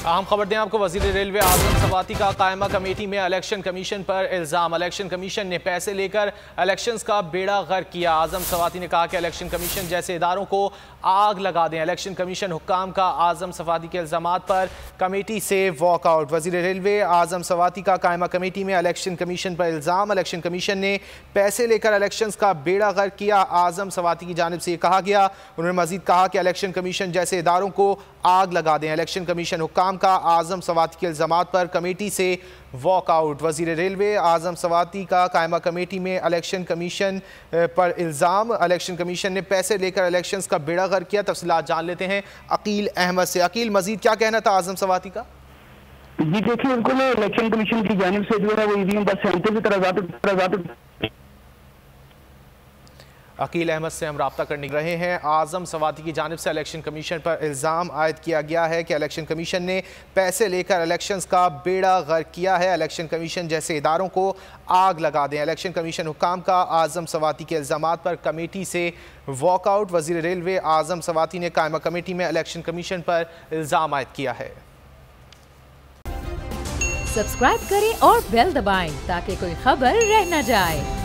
अहम खबर दें आपको, वजीर रेलवे आजम सवाती का कायमा कमेटी में इलेक्शन कमीशन पर इल्ज़ाम। इलेक्शन कमीशन ने पैसे लेकर इलेक्शंस का बेड़ा गर्क किया। आजम सवाती ने कहा कि इलेक्शन कमीशन जैसे इदारों को आग लगा दें। इलेक्शन कमीशन हुक्काम का आजम सवाती के इल्ज़ामात पर कमेटी से वॉकआउट। वजीर रेलवे आजम सवाती का कायमा कमेटी में इलेक्शन कमीशन पर इल्ज़ाम। इलेक्शन कमीशन ने पैसे लेकर इलेक्शंस का बेड़ा गर्क किया। आजम सवाती की जानिब से कहा गया। उन्होंने मजीद कहा कि इलेक्शन कमीशन जैसे इदारों को आग लगा दें। इलेक्शन कमीशन हुक्काम का आजम सवाती के इल्ज़ामात पर कमेटी से वॉकआउट। वजीर रेलवे आजम सवाती का कायमा कमेटी में इलेक्शन कमीशन पर इल्ज़ाम। इलेक्शन कमीशन ने पैसे लेकर इलेक्शंस का बेड़ा गर्क किया। तफसीलात जान लेते हैं अकील अहमद से। अकील, मजीद क्या कहना था आजम सवाती का? जी देखिए, बिल्कुल इलेक्शन कमीशन की जानिब से जो है वो ईवीएम पर 37 अकील अहमद से हम रब्ता करने रहे हैं। आजम सवाती की जानिब से इलेक्शन कमीशन पर इल्ज़ाम आयद किया गया है कि इलेक्शन कमीशन ने पैसे लेकर इलेक्शंस का बेड़ा गर्क किया है। इलेक्शन कमीशन जैसे इदारों को आग लगा दें। इलेक्शन कमीशन हुक्काम का आजम सवाती के इल्ज़ामात पर कमेटी से वॉकआउट। वज़ीर रेलवे आजम सवाती ने कायमा कमेटी में इलेक्शन कमीशन पर इल्ज़ाम आयद किया है। सब्सक्राइब करें और बेल दबाएं ताकि कोई खबर रह न जाए।